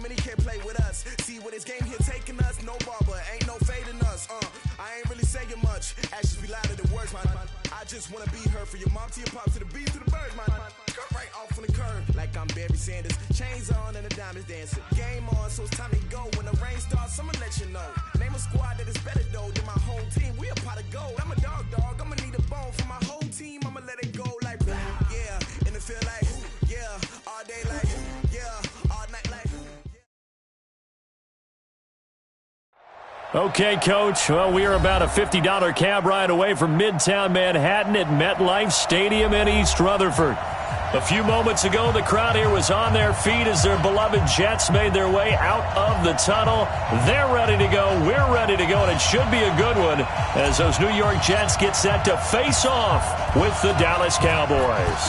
and he can't play with us. See where this game here taking us, no barber, ain't no fading us. I ain't really saying much, actions be louder than words, man. I just wanna be heard from your mom to your pop to the beat to the birds, man. Cut right off on the curve, like I'm Barry Sanders. Chains on and the diamonds dancing. Game on, so it's time to go. When the rain starts, I'ma let you know. Name a squad that is better though than my home team. We a pot of gold. I'm a dog. I'ma need a bone for my whole team. I'ma let it go like yeah, and it feel like yeah, all day like yeah, all night like. Okay, Coach. Well, we are about a $50 cab ride away from Midtown Manhattan at MetLife Stadium in East Rutherford. A few moments ago, the crowd here was on their feet as their beloved Jets made their way out of the tunnel. They're ready to go. We're ready to go, and it should be a good one as those New York Jets get set to face off with the Dallas Cowboys.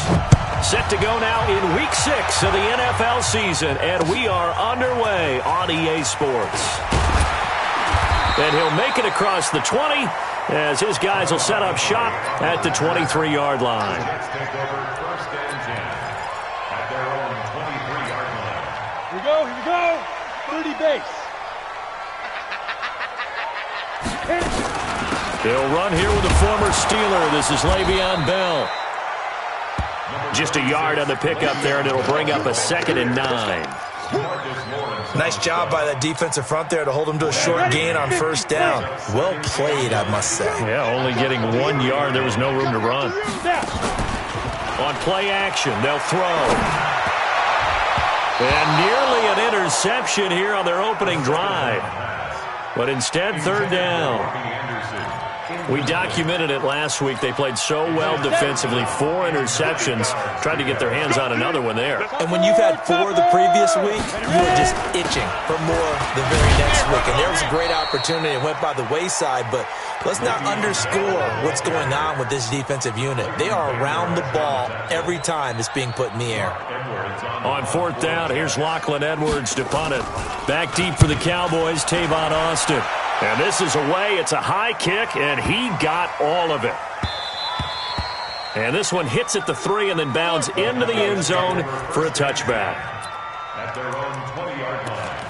Set to go now in Week 6 of the NFL season, and we are underway on EA Sports. And he'll make it across the 20 as his guys will set up shop at the 23-yard line. Jets take over first and 10 at their own 23-yard line. Here we go. 30 base. They'll run here with the former Steeler. This is Le'Veon Bell. Just a yard on the pickup there, and it'll bring up a 2nd and 9. Nice job by that defensive front there to hold him to a short gain on first down. Well played, I must say. Yeah, only getting 1 yard. There was no room to run. On play action, they'll throw. And nearly an interception here on their opening drive. But instead, 3rd down. We documented it last week. They played so well defensively. 4 interceptions. Tried to get their hands on another one there. And when you've had 4 the previous week, you were just itching for more the very next week. And there was a great opportunity. It went by the wayside, but let's not underscore what's going on with this defensive unit. They are around the ball every time it's being put in the air. On 4th down, here's Lachlan Edwards to punt it. Back deep for the Cowboys, Tavon Austin. And this is away. It's a high kick, and he got all of it. And this one hits at the 3 and then bounds into the end zone for a touchback. At their own 20-yard line.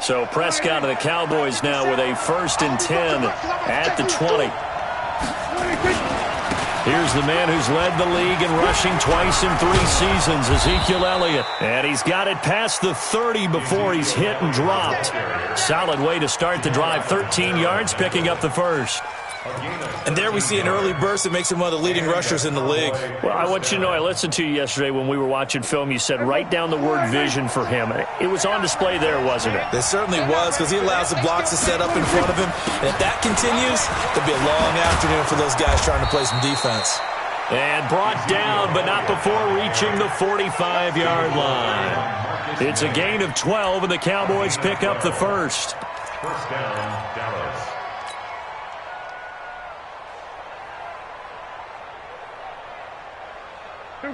So Prescott and the Cowboys now with a 1st and 10 at the 20. Here's the man who's led the league in rushing twice in 3 seasons, Ezekiel Elliott. And he's got it past the 30 before he's hit and dropped. Solid way to start the drive. 13 yards, picking up the 1st. And there we see an early burst that makes him one of the leading rushers in the league. Well, I want you to know, I listened to you yesterday when we were watching film. You said write down the word vision for him. It was on display there, wasn't it? It certainly was, because he allows the blocks to set up in front of him. And if that continues, it'll be a long afternoon for those guys trying to play some defense. And brought down, but not before reaching the 45-yard line. It's a gain of 12, and the Cowboys pick up the 1st. First down, Dallas.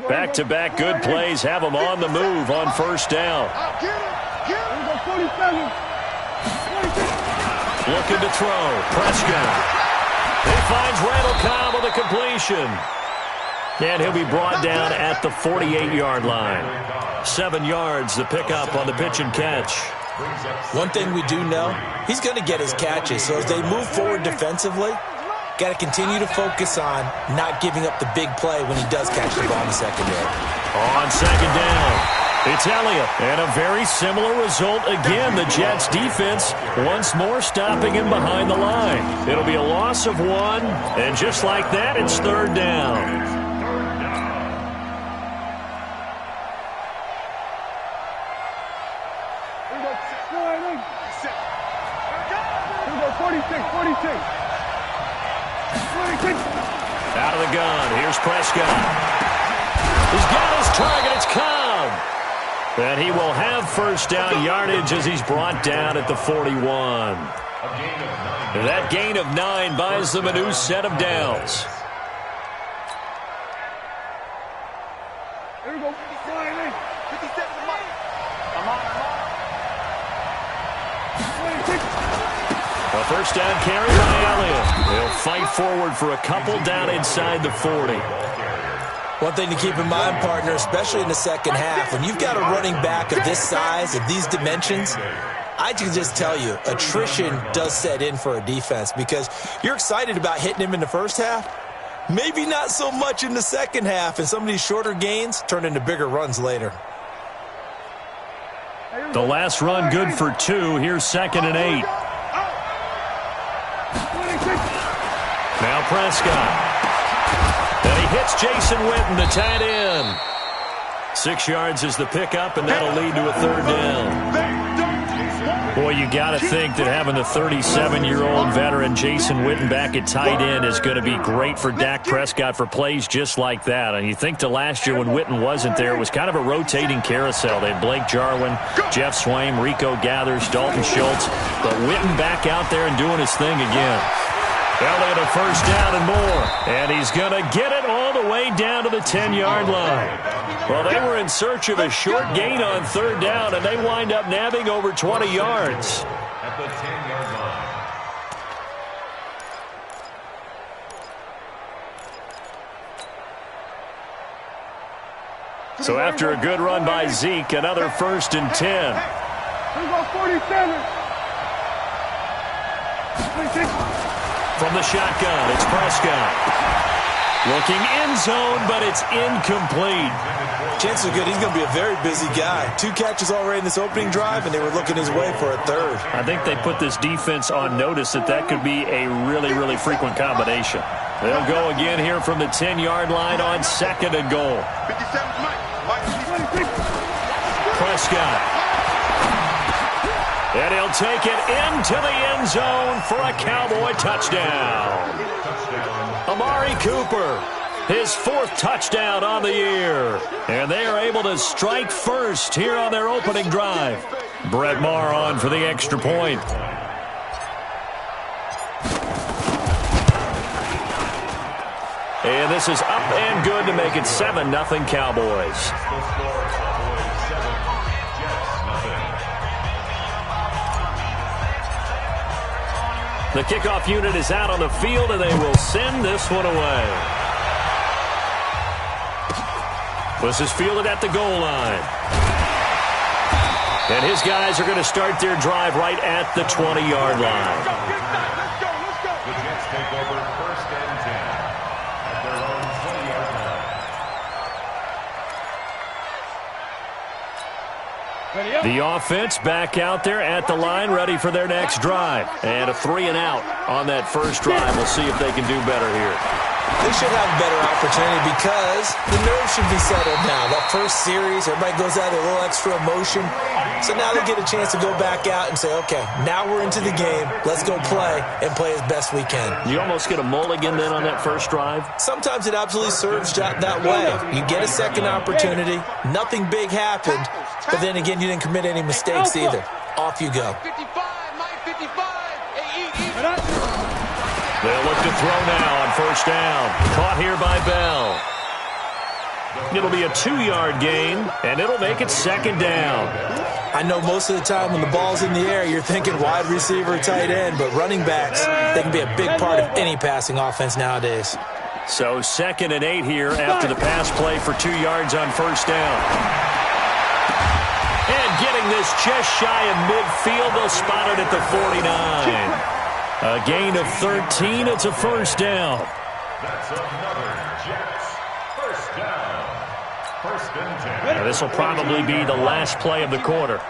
Back-to-back good plays have them on the move on 1st down. Looking to throw. Prescott. He finds Randall Cobb with a completion. And he'll be brought down at the 48-yard line. 7 yards, the pickup on the pitch and catch. One thing we do know, he's going to get his catches. So as they move forward defensively, got to continue to focus on not giving up the big play when he does catch the ball in the secondary. On 2nd down, it's Elliott. And a very similar result again. The Jets defense once more stopping him behind the line. It'll be a loss of 1, and just like that, it's 3rd down. Out of the gun. Here's Prescott. He's got his target. It's Cobb. And he will have 1st down yardage as he's brought down at the 41. That gain of 9 buys them a new set of downs. Here we go. A First down carry by Elliott. He'll fight forward for a couple down inside the 40. One thing to keep in mind, partner, especially in the second half, when you've got a running back of this size, of these dimensions, I can just tell you, attrition does set in for a defense because you're excited about hitting him in the first half. Maybe not so much in the second half, and some of these shorter gains turn into bigger runs later. The last run good for 2. Here's 2nd and 8. Now Prescott. And he hits Jason Witten, the tight end. 6 yards is the pickup, and that'll lead to a 3rd down. Boy, you got to think that having the 37-year-old veteran Jason Witten back at tight end is going to be great for Dak Prescott for plays just like that. And you think to last year when Witten wasn't there, it was kind of a rotating carousel. They had Blake Jarwin, Jeff Swaim, Rico Gathers, Dalton Schultz. But Witten back out there and doing his thing again. Elliott a first down and more. And he's going to get it all the way down to the 10-yard line. Well, they were in search of a short gain on 3rd down, and they wind up nabbing over 20 yards. At the 10-yard line. So after a good run by Zeke, another 1st and 10. From the shotgun, it's Prescott. Looking end zone, but it's incomplete. Chances are good he's going to be a very busy guy. 2 catches already in this opening drive, and they were looking his way for a 3rd. I think they put this defense on notice that could be a really, really frequent combination. They'll go again here from the 10-yard line on 2nd and goal. Prescott. And he'll take it into the end zone for a Cowboy touchdown. Amari Cooper, his 4th touchdown on the year. And they are able to strike first here on their opening drive. Brett Maher on for the extra point. And this is up and good to make it 7-0 Cowboys. The kickoff unit is out on the field, and they will send this one away. This is fielded at the goal line. And his guys are going to start their drive right at the 20-yard line. The Jets take over 1st and 10 at their own 20-yard line. The offense back out there at the line, ready for their next drive. And a 3-and-out on that first drive. We'll see if they can do better here. They should have a better opportunity because the nerves should be settled now. That first series, everybody goes out with a little extra emotion. So now they get a chance to go back out and say, okay, now we're into the game. Let's go play and play as best we can. You almost get a mulligan then on that first drive? Sometimes it absolutely serves that way. You get a second opportunity. Nothing big happened. But then again, you didn't commit any mistakes either. Off you go. They'll look to throw now on first down. Caught here by Bell. It'll be a 2-yard gain, and it'll make it 2nd down. I know most of the time when the ball's in the air, you're thinking wide receiver, tight end, but running backs, they can be a big part of any passing offense nowadays. So 2nd and 8 here after the pass play for 2 yards on first down. And getting this just shy of midfield, they'll spot it at the 49. A gain of 13. It's a first down. That's another Jets first down. 1st and 10. Now this will probably be the last play of the quarter.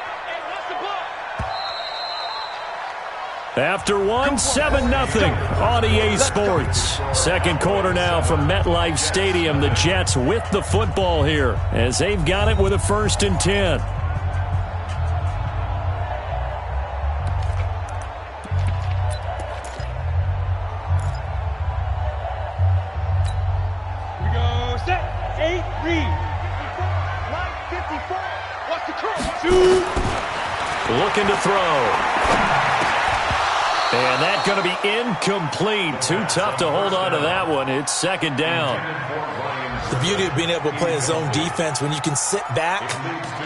After 7-0 on EA Sports. Second quarter now from MetLife Stadium. The Jets with the football here as they've got it with a 1st and 10. Looking to throw. And that's going to be incomplete. Too tough to hold on to that one. It's 2nd down. The beauty of being able to play a zone defense when you can sit back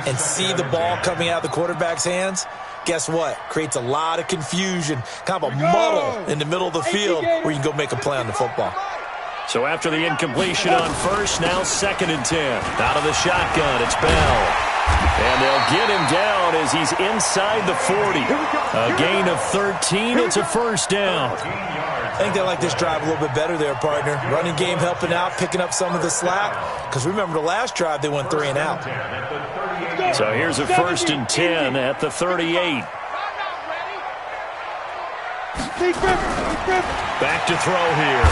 and see the ball coming out of the quarterback's hands, guess what? Creates a lot of confusion, kind of a muddle in the middle of the field where you can go make a play on the football. So after the incompletion on first, now 2nd and 10. Out of the shotgun, it's Bell. And they'll get him down as he's inside the 40. A gain of 13. It's a first down. I think they like this drive a little bit better there, partner. Running game helping out, picking up some of the slack. Because remember, the last drive, they went 3 and out. So here's a 1st and 10 at the 38. Back to throw here.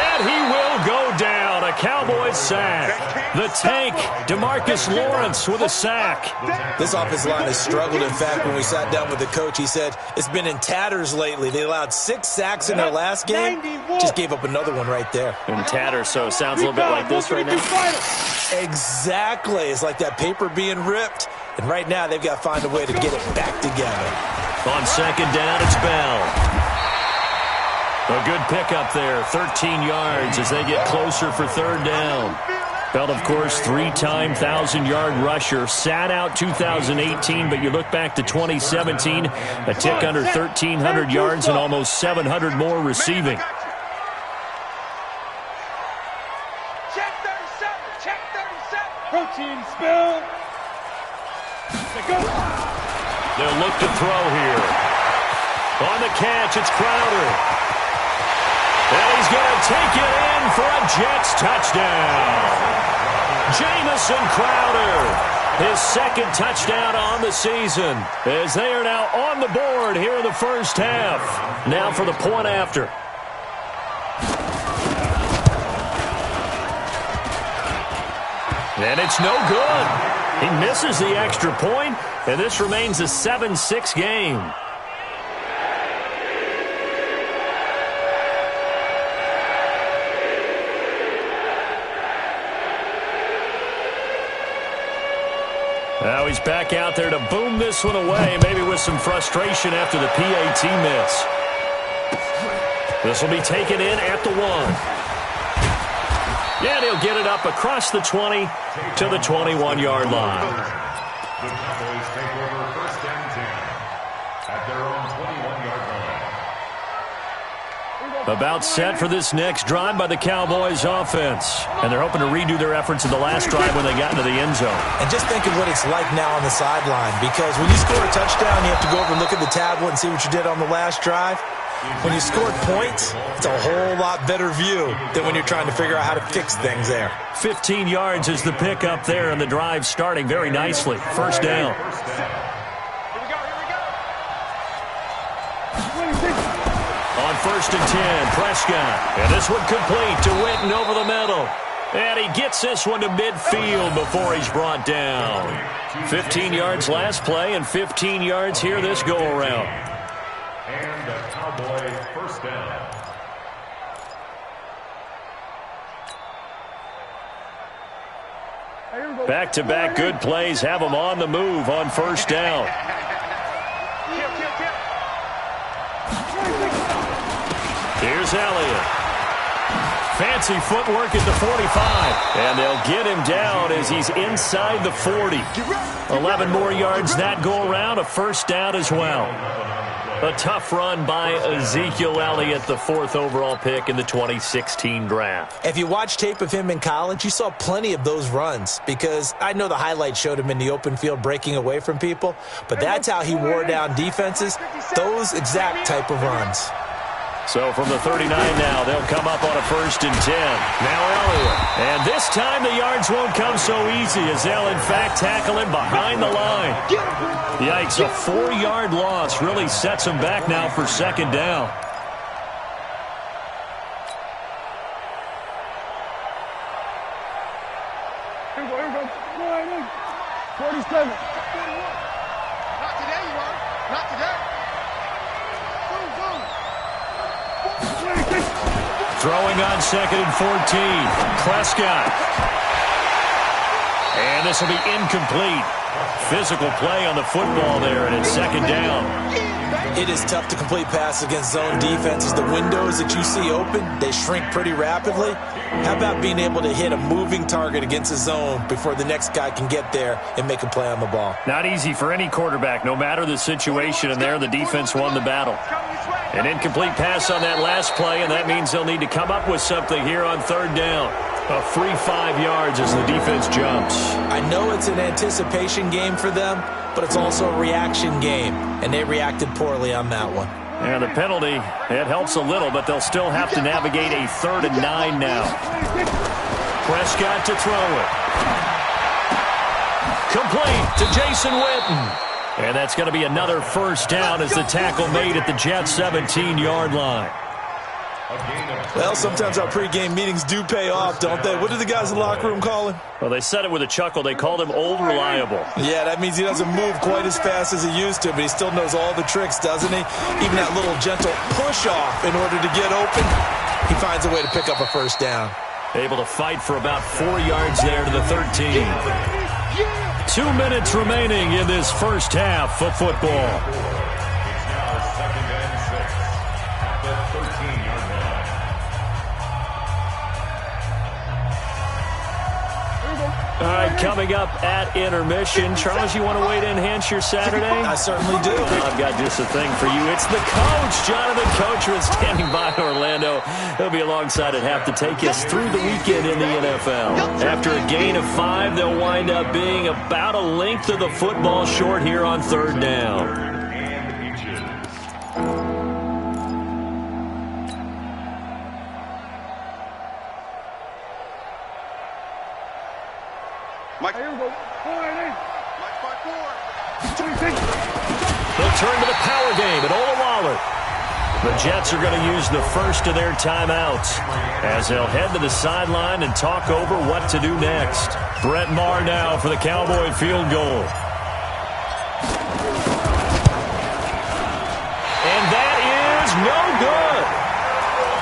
And he will go down. A Cowboys sack. The tank, DeMarcus Lawrence with a sack. This offensive line has struggled. In fact, when we sat down with the coach, he said it's been in tatters lately. They allowed 6 sacks in their last game. Just gave up another one right there. In tatters, so it sounds a little bit like this right now. Exactly. It's like that paper being ripped. And right now, they've got to find a way to get it back together. On 2nd down, it's Bell. A good pickup there, 13 yards as they get closer for 3rd down. Bell, of course, 3-time 1,000-yard rusher. Sat out 2018, but you look back to 2017, a tick under 1,300 yards and almost 700 more receiving. Check 37. Check 37. Protein spill. They'll look to throw here. On the catch, it's Crowder. And he's going to take it in for a Jets touchdown. Jamison Crowder, his 2nd touchdown on the season, as they are now on the board here in the first half. Now for the point after. And it's no good. He misses the extra point, and this remains a 7-6 game. Now he's back out there to boom this one away, maybe with some frustration after the PAT miss. This will be taken in at the 1. And he'll get it up across the 20 to the 21-yard line. The Cowboys take over 1st and 10 at their own 21-yard line. About set for this next drive by the Cowboys offense. And they're hoping to redo their efforts in the last drive when they got into the end zone. And just think of what it's like now on the sideline, because when you score a touchdown, you have to go over and look at the tablet and see what you did on the last drive. When you scored points, it's a whole lot better view than when you're trying to figure out how to fix things there. 15 yards is the pickup there, and the drive starting very nicely. First down. On 1st and 10, Prescott. And this one complete to Witten over the middle. And he gets this one to midfield before he's brought down. 15 yards last play and 15 yards here this go-around. And the Cowboys 1st down. Back-to-back good plays have them on the move on 1st down. Here's Elliott. Fancy footwork at the 45. And they'll get him down as he's inside the 40. 11 more yards that go around, a 1st down as well. A tough run by Ezekiel Elliott, the 4th overall pick in the 2016 draft. If you watch tape of him in college, you saw plenty of those runs, because I know the highlights showed him in the open field breaking away from people, but that's how he wore down defenses, those exact type of runs. So from the 39 now, they'll come up on a 1st and 10. Now Elliott. And this time the yards won't come so easy as they'll, in fact, tackle him behind the line. Yikes, a 4-yard loss really sets him back now for 2nd down. Here we go. 47. Not today, you are. Not today. Throwing on 2nd and 14. Prescott. And this will be incomplete. Physical play on the football there, and it's second down. It is tough to complete passes against zone defenses. The windows that you see open, they shrink pretty rapidly. How about being able to hit a moving target against a zone before the next guy can get there and make a play on the ball? Not easy for any quarterback, no matter the situation, and there the defense won the battle. An incomplete pass on that last play, and that means they'll need to come up with something here on third down. A free 5 yards as the defense jumps. I know it's an anticipation game for them, but it's also a reaction game, and they reacted poorly on that one. And the penalty, it helps a little, but they'll still have to navigate a 3rd and 9 now. Prescott to throw it. Complete to Jason Witten. And that's going to be another first down as the tackle made at the Jets' 17-yard line. Well, sometimes our pregame meetings do pay off, don't they? What do the guys in the locker room call him? Well, they said it with a chuckle. They called him Old Reliable. Yeah, that means he doesn't move quite as fast as he used to, but he still knows all the tricks, doesn't he? Even that little gentle push-off in order to get open, he finds a way to pick up a first down. Able to fight for about 4 yards there to the 13. 2 minutes remaining in this first half of football. All right, coming up at intermission. Charles, you want to wait to enhance your Saturday? I certainly do. I've got just a thing for you. It's the coach, Jonathan Coachman, standing by in Orlando. He'll be alongside at half to take us through the weekend in the NFL. After a gain of 5, they'll wind up being about a length of the football short here on third down. They'll turn to the power game at Ola Waller. The Jets are going to use the first of their timeouts as they'll head to the sideline and talk over what to do next. Brett Maher now for the Cowboy field goal. And that is no good.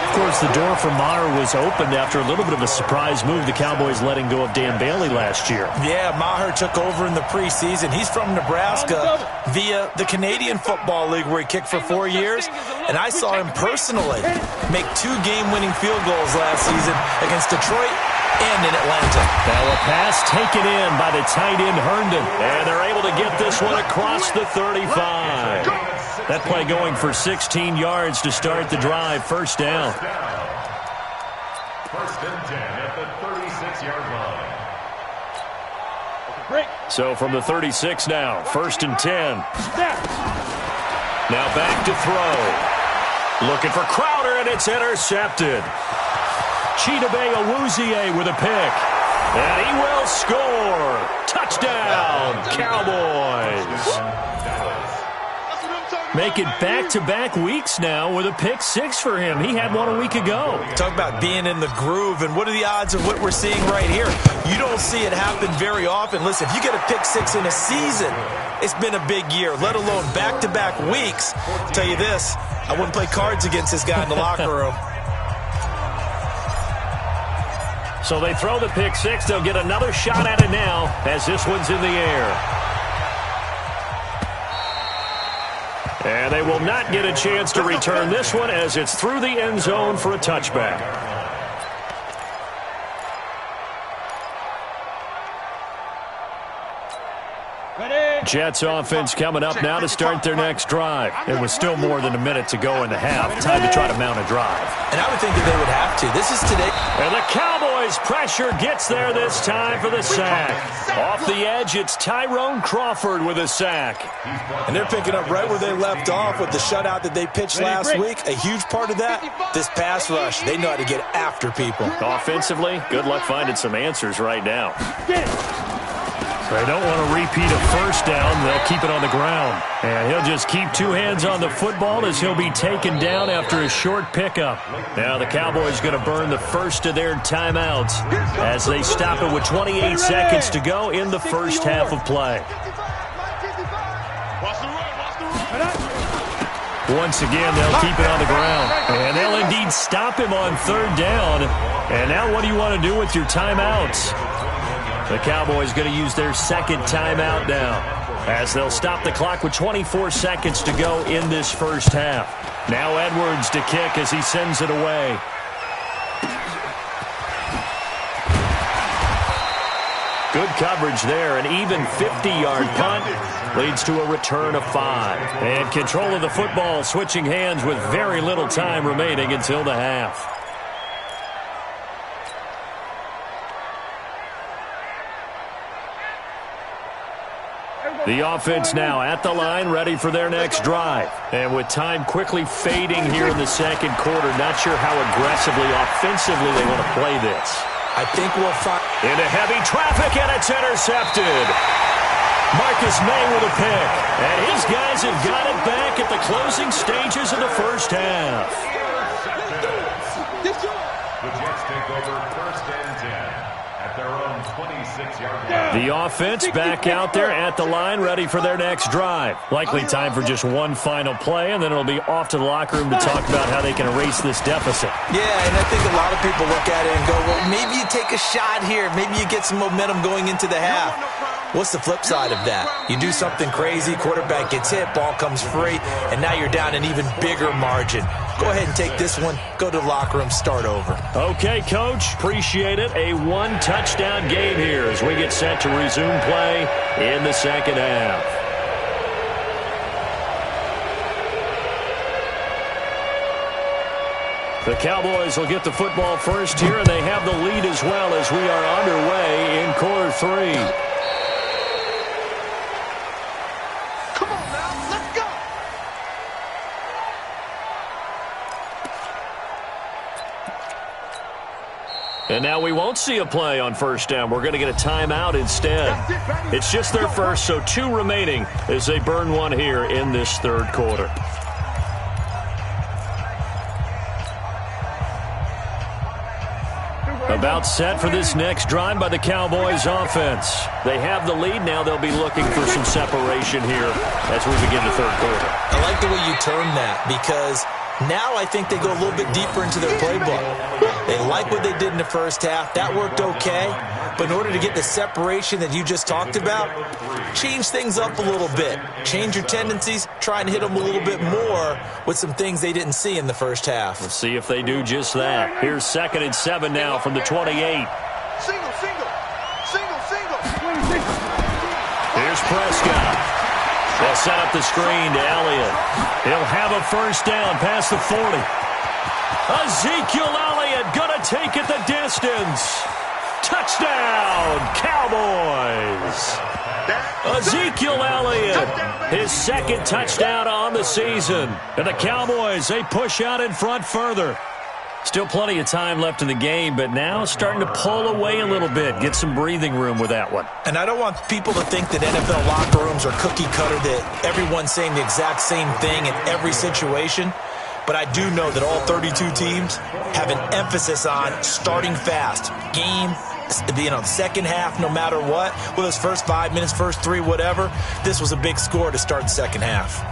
Of course, the door for Maher was opened after a little bit of a surprise move. The Cowboys letting go of Dan Bailey last year. Yeah, Maher took over in the preseason. He's from Nebraska via the Canadian Football League where he kicked for 4 years. And I saw him personally make 2 game-winning field goals last season against Detroit and in Atlanta. Now a pass taken in by the tight end Herndon. And they're able to get this one across the 35. That play going for 16 yards to start the drive. First down. First and 10 at the 36-yard line. So from the 36 now, first and 10. Now back to throw. Looking for Crowder, and it's intercepted. Chidobe Awuzie with a pick. And he will score. Touchdown, Cowboys. Make it back-to-back weeks now with a pick 6 for him. He had one a week ago. Talk about being in the groove, and what are the odds of what we're seeing right here? You don't see it happen very often. Listen, if you get a pick 6 in a season, it's been a big year, let alone back-to-back weeks. I'll tell you this, I wouldn't play cards against this guy in the locker room. So they throw the pick 6. They'll get another shot at it now as this one's in the air. And they will not get a chance to return this one as it's through the end zone for a touchback. Jets offense coming up now to start their next drive. It was still more than a minute to go in the half. Time to try to mount a drive. And I would think that they would have to. This is today. And the Cowboys pressure gets there this time for the sack. Off the edge, it's Tyrone Crawford with a sack. And they're picking up right where they left off with the shutout that they pitched last week. A huge part of that, this pass rush. They know how to get after people. Offensively, good luck finding some answers right now. They don't want to repeat a first down. They'll keep it on the ground. And he'll just keep 2 hands on the football as he'll be taken down after a short pickup. Now the Cowboys going to burn the first of their timeouts as they stop it with 28 seconds to go in the first half of play. Once again, they'll keep it on the ground. And they'll indeed stop him on third down. And now what do you want to do with your timeouts? The Cowboys going to use their second timeout now, as they'll stop the clock with 24 seconds to go in this first half. Now Edwards to kick as he sends it away. Good coverage there. An even 50-yard punt leads to a return of 5. And control of the football switching hands with very little time remaining until the half. The offense now at the line, ready for their next drive. And with time quickly fading here in the second quarter, not sure how aggressively, offensively they want to play this. I think we'll find... Into heavy traffic, and it's intercepted. Marcus May with a pick. And his guys have got it back at the closing stages of the first half. The Jets take over first and 10 at their own 26-yard line. The offense back out there at the line, ready for their next drive. Likely time for just one final play, and then it'll be off to the locker room to talk about how they can erase this deficit. Yeah, and I think a lot of people look at it and go, well, maybe you take a shot here. Maybe you get some momentum going into the half. What's the flip side of that? You do something crazy, quarterback gets hit, ball comes free, and now you're down an even bigger margin. Go ahead and take this one, go to the locker room, start over. Okay, Coach, appreciate it. A one-touchdown game here as we get set to resume play in the second half. The Cowboys will get the football first here, and they have the lead as well as we are underway in quarter 3. And now we won't see a play on first down. We're going to get a timeout instead. It's just their first, so 2 remaining as they burn one here in this third quarter. About set for this next drive by the Cowboys offense. They have the lead. Now they'll be looking for some separation here as we begin the third quarter. I like the way you term that because now I think they go a little bit deeper into their playbook. They like what they did in the first half. That worked okay. But in order to get the separation that you just talked about, change things up a little bit. Change your tendencies. Try and hit them a little bit more with some things they didn't see in the first half. Let's see if they do just that. Here's 2nd and 7 now from the 28. Single. Here's Prescott. They'll set up the screen to Elliott. He'll have a first down past the 40. Ezekiel Elliott going to take it the distance. Touchdown, Cowboys. Ezekiel Elliott, his 2nd touchdown on the season. And the Cowboys, they push out in front further. Still plenty of time left in the game, but now starting to pull away a little bit. Get some breathing room with that one. And I don't want people to think that NFL locker rooms are cookie cutter, that everyone's saying the exact same thing in every situation. But I do know that all 32 teams have an emphasis on starting fast. Game, second half, no matter what. Well, those first 5 minutes, first 3, whatever. This was a big score to start the second half.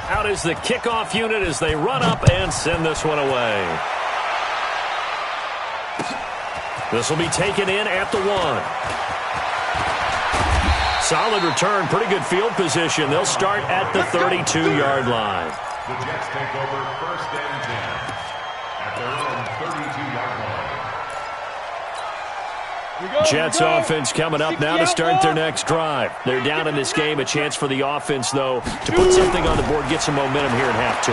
Out is the kickoff unit as they run up and send this one away. This will be taken in at the 1. Solid return, pretty good field position. They'll start at the 32-yard line. The Jets take over first and 10 at their own 32-yard line. Jets offense coming up now to start their next drive. They're down in this game. A chance for the offense, though, to put something on the board, get some momentum here in half 2.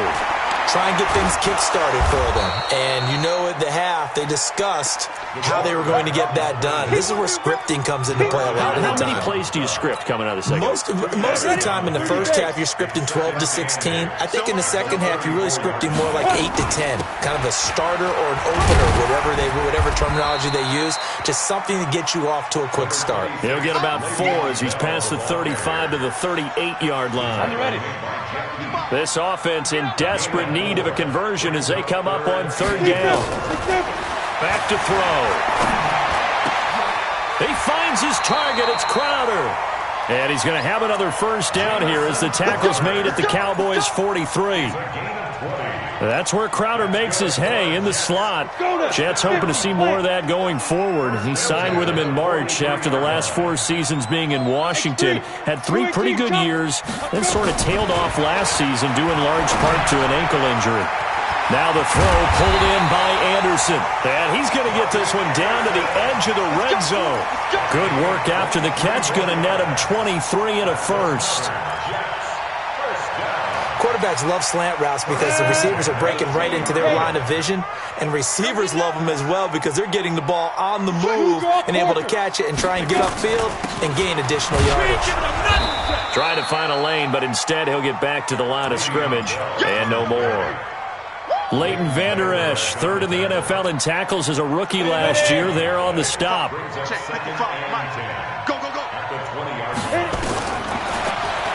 Try and get things kick-started for them. And you know at the half, they discussed how they were going to get that done. This is where scripting comes into play a lot of the time. How many plays do you script coming out of the second? Most of the time in the first half, you're scripting 12 to 16. I think in the second half, you're really scripting more like 8 to 10. Kind of a starter or an opener, whatever terminology they use. Just something to get you off to a quick start. He'll get about 4 as he's past the 35 to the 38-yard line. Are you ready? This offense in desperate need of a conversion as they come up on 3rd down. Back to throw. He finds his target. It's Crowder. And he's going to have another first down here as the tackle's made at the Cowboys' 43. That's where Crowder makes his hay in the slot. Jets hoping to see more of that going forward. He signed with him in March after the last 4 seasons being in Washington. Had 3 pretty good years, then sort of tailed off last season due in large part to an ankle injury. Now the throw pulled in by Anderson. And he's going to get this one down to the edge of the red zone. Good work after the catch. Going to net him 23 and a first. Quarterbacks love slant routes because the receivers are breaking right into their line of vision, and receivers love them as well because they're getting the ball on the move and able to catch it and try and get upfield and gain additional yardage. Trying to find a lane, but instead he'll get back to the line of scrimmage and no more. Leighton Vander Esch, third in the NFL in tackles as a rookie last year, there on the stop.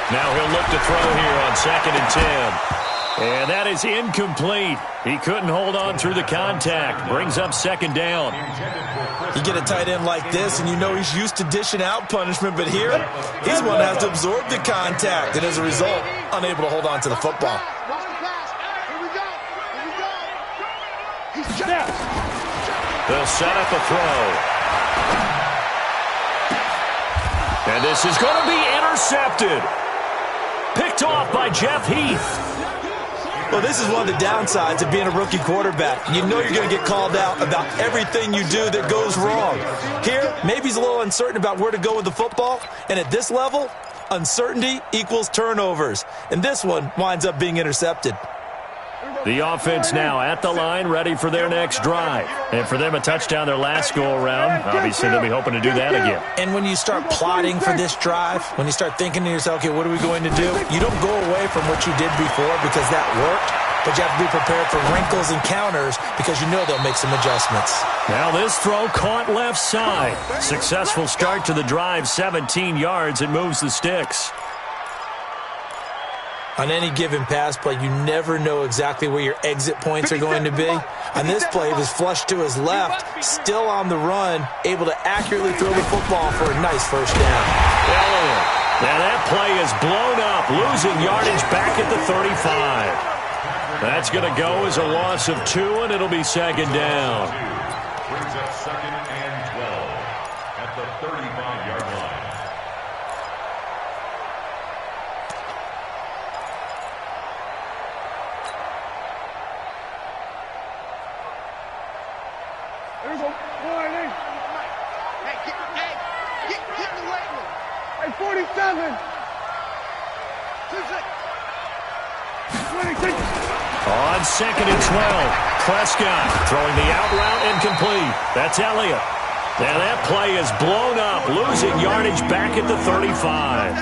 Now he'll look to throw here on 2nd and 10. And that is incomplete. He couldn't hold on through the contact. Brings up 2nd down. You get a tight end like this, and you know he's used to dishing out punishment, but here, he's one that has to absorb the contact, and as a result, unable to hold on to the football. They'll set up a throw. And this is going to be intercepted. Picked off by Jeff Heath. Well, this is one of the downsides of being a rookie quarterback. You know you're going to get called out about everything you do that goes wrong. Here, maybe he's a little uncertain about where to go with the football. And at this level, uncertainty equals turnovers. And this one winds up being intercepted. The offense now at the line, ready for their next drive. And for them, a touchdown their last go-around. Obviously, they'll be hoping to do that again. And when you start plotting for this drive, when you start thinking to yourself, okay, what are we going to do? You don't go away from what you did before because that worked, but you have to be prepared for wrinkles and counters because you know they'll make some adjustments. Now this throw caught left side. Successful start to the drive, 17 yards. It moves the sticks. On any given pass play, you never know exactly where your exit points are going to be. On this play, it was flushed to his left, still on the run, able to accurately throw the football for a nice first down. Now that play is blown up, losing yardage back at the 35. That's going to go as a loss of 2, and it'll be 2nd down. Brings up 2nd and 12 at the 35-yard line. There we go. Get the weight room. Hey, 47. 26. On 2nd and 12, Prescott throwing the out route incomplete. That's Elliott. Now that play is blown up, losing yardage back at the 35.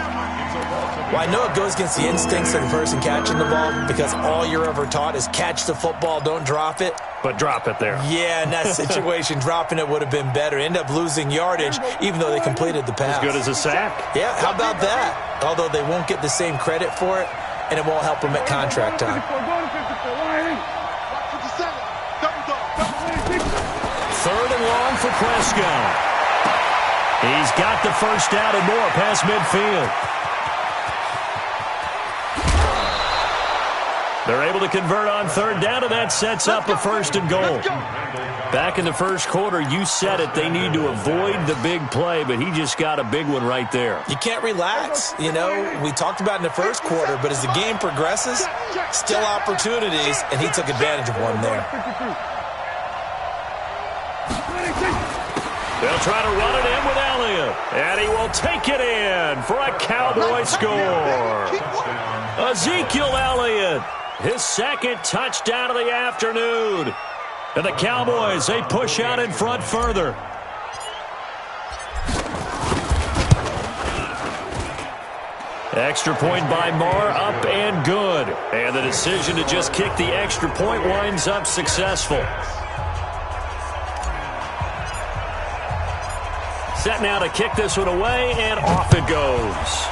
Well, I know it goes against the instincts of the person catching the ball because all you're ever taught is catch the football, don't drop it. But drop it there. Yeah, in that situation, dropping it would have been better. End up losing yardage, even though they completed the pass. As good as a sack. Yeah, how about that? Although they won't get the same credit for it, and it won't help them at contract time. 3rd and long for Prescott. He's got the first down and more past midfield. They're able to convert on 3rd down, and that sets up a 1st and goal. Back in the first quarter, you said it, they need to avoid the big play, but he just got a big one right there. You can't relax. You know, we talked about in the first quarter, but as the game progresses, still opportunities, and he took advantage of one there. They'll try to run it in with Elliott, and he will take it in for a Cowboy score. Ezekiel Elliott, his 2nd touchdown of the afternoon. And the Cowboys, they push out in front further. Extra point by Marr, up and good. And the decision to just kick the extra point winds up successful. Set now to kick this one away, and off it goes.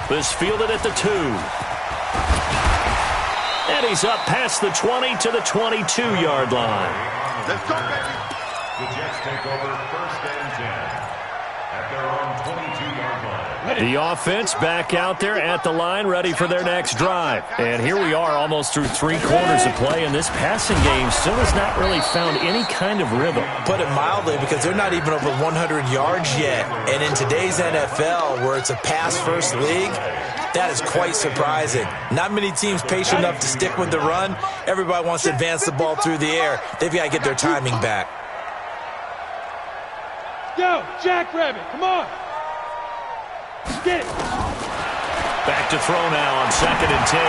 This fielded at the 2. And he's up past the 20 to the 22-yard line. Let's go, baby. The Jets take over 1st and 10. at their own 22-yard line. The offense back out there at the line, ready for their next drive. And here we are almost through 3 quarters of play, and this passing game still has not really found any kind of rhythm. Put it mildly, because they're not even over 100 yards yet. And in today's NFL, where it's a pass-first league, that is quite surprising. Not many teams patient enough to stick with the run. Everybody wants to advance the ball through the air. They've got to get their timing back. Yo, Jackrabbit, come on. Get it. Back to throw now on 2nd and 10.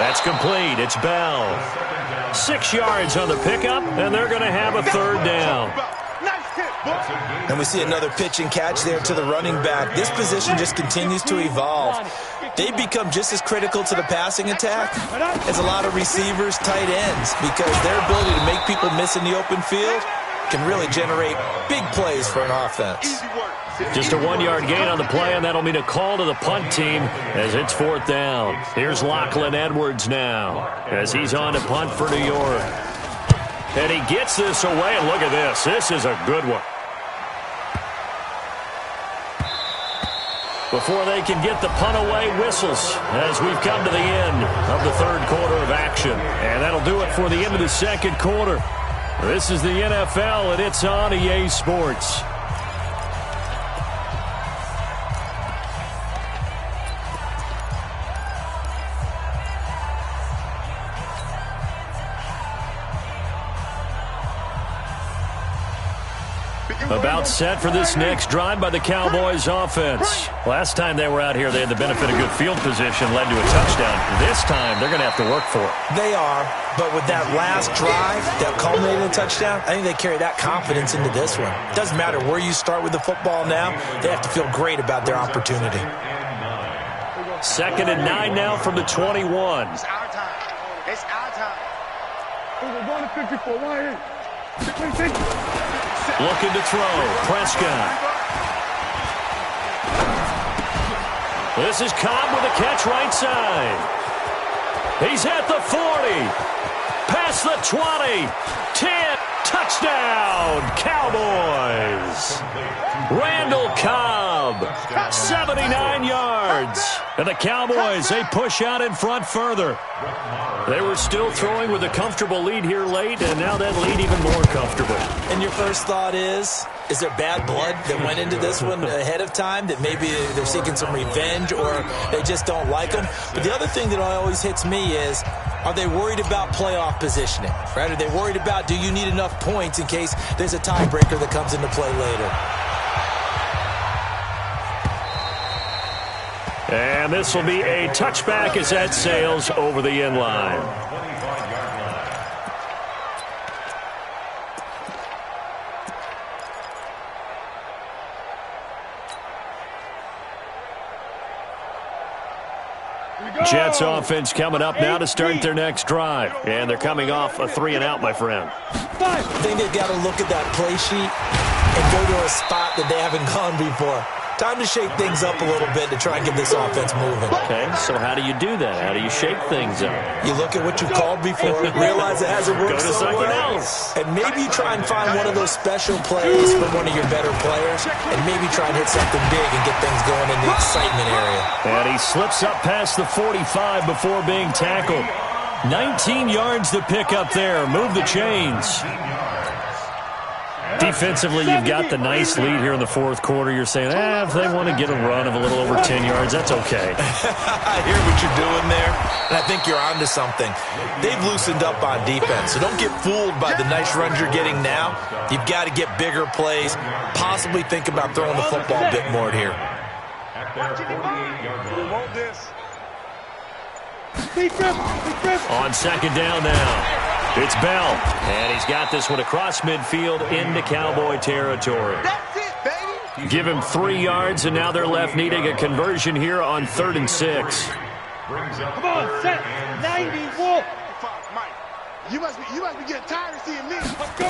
That's complete. It's Bell. 6 yards on the pickup, and they're going to have a 3rd down. And we see another pitch and catch there to the running back. This position just continues to evolve. They become just as critical to the passing attack as a lot of receivers, tight ends, because their ability to make people miss in the open field can really generate big plays for an offense. Just a 1-yard gain on the play, and that'll mean a call to the punt team as it's 4th down. Here's Lachlan Edwards now as he's on to punt for New York. And he gets this away, and look at this. This is a good one. Before they can get the punt away, whistles as we've come to the end of the 3rd quarter of action. And that'll do it for the end of the 2nd quarter. This is the NFL, and it's on EA Sports. About set for this next drive by the Cowboys offense. Last time they were out here, they had the benefit of good field position, led to a touchdown. This time, they're going to have to work for it. They are, but with that last drive that culminated in a touchdown, I think they carry that confidence into this one. Doesn't matter where you start with the football now, they have to feel great about their opportunity. 2nd and 9 now from the 21. It's our time. It's our time. We're going to 54. Why? Looking to throw. Prescott. This is Cobb with a catch right side. He's at the 40. Past the 20. 10. Touchdown. Cowboys. Randall Cobb. 79 yards. And the Cowboys, they push out in front further. They were still throwing with a comfortable lead here late, and now that lead even more comfortable. And your first thought is there bad blood that went into this one ahead of time, that maybe they're seeking some revenge or they just don't like them? But the other thing that always hits me is, are they worried about playoff positioning? Right? Are they worried about, do you need enough points in case there's a tiebreaker that comes into play later? And this will be a touchback as that sails over the end line. Jets offense coming up now to start their next drive. And they're coming off a 3-and-out, my friend. I think they've got to look at that play sheet and go to a spot that they haven't gone before. Time to shake things up a little bit to try and get this offense moving. Okay, so how do you do that? How do you shake things up? You look at what you've called before, realize it hasn't worked Go to so something well, else. and maybe try and find one of those special plays for one of your better players, and maybe try and hit something big and get things going in the excitement area. And he slips up past the 45 before being tackled. 19 yards to pick up there. Move the chains. Defensively, you've got the nice lead here in the 4th quarter. You're saying, if they want to get a run of a little over 10 yards, that's okay. I hear what you're doing there, and I think you're onto something. They've loosened up on defense, so don't get fooled by the nice runs you're getting now. You've got to get bigger plays, possibly think about throwing the football a bit more here. At their 48-yard line. On 2nd down now. It's Bell, and he's got this one across midfield into Cowboy territory. That's it, baby. Give him 3 yards, and now they're left needing a conversion here on 3rd and 6. Come on, set. 94. Mike, you must be getting tired of seeing me. Let's go.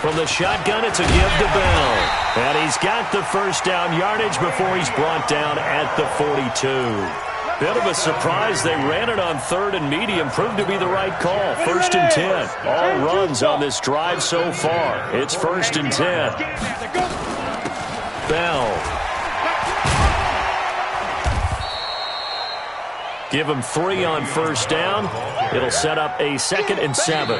From the shotgun, it's a give to Bell. And he's got the 1st down yardage before he's brought down at the 42. Bit of a surprise. They ran it on 3rd and medium. Proved to be the right call. 1st and 10. All runs on this drive so far. It's 1st and 10. Bell. Give him 3 on 1st down. It'll set up a 2nd and 7.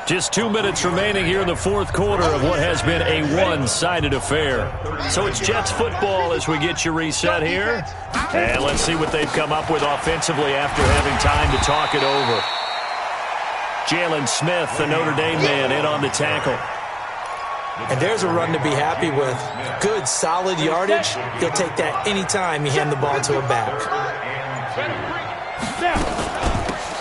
Just 2 minutes remaining here in the 4th quarter of what has been a one-sided affair. So it's Jets football as we get you reset here. And let's see what they've come up with offensively after having time to talk it over. Jalen Smith, the Notre Dame man, in on the tackle. And there's a run to be happy with. Good, solid yardage. He'll take that anytime you hand the ball to a back.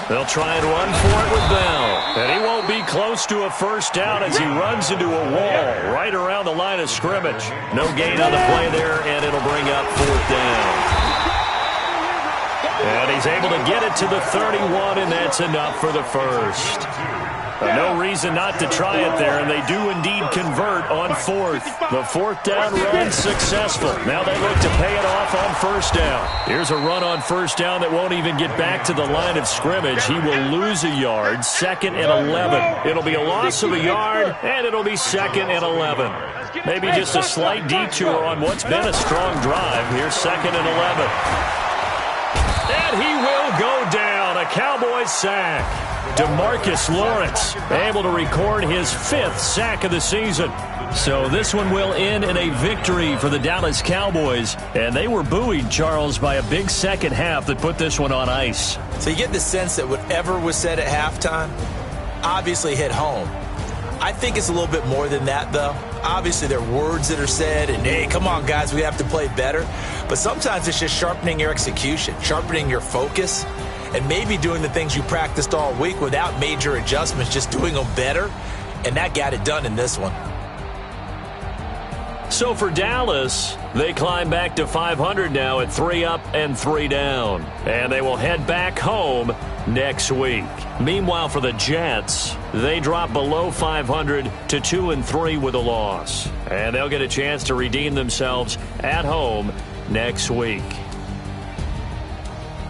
They'll try and run for it with Bell. And he won't be close to a 1st down as he runs into a wall right around the line of scrimmage. No gain on the play there, and it'll bring up 4th down. And he's able to get it to the 31, and that's enough for the 1st. No reason not to try it there, and they do indeed convert on 4th. The 4th down run successful. Now they look to pay it off on 1st down. Here's a run on 1st down that won't even get back to the line of scrimmage. He will lose a yard, 2nd and 11. It'll be a loss of a yard, and it'll be 2nd and 11. Maybe just a slight detour on what's been a strong drive. Here's 2nd and 11. And he will go down. A Cowboys sack. DeMarcus Lawrence able to record his 5th sack of the season. So this one will end in a victory for the Dallas Cowboys. And they were buoyed, Charles, by a big second half that put this one on ice. So you get the sense that whatever was said at halftime obviously hit home. I think it's a little bit more than that, though. Obviously, there are words that are said, and, hey, come on, guys, we have to play better. But sometimes it's just sharpening your execution, sharpening your focus, and maybe doing the things you practiced all week without major adjustments, just doing them better. And that got it done in this one. So for Dallas, they climb back to 500 now at 3 up and 3 down. And they will head back home next week. Meanwhile, for the Jets, they drop below 500 to 2 and 3 with a loss. And they'll get a chance to redeem themselves at home next week.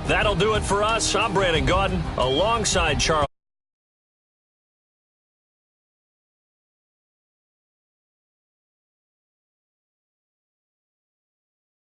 That'll do it for us. I'm Brandon Gaudin alongside Charles.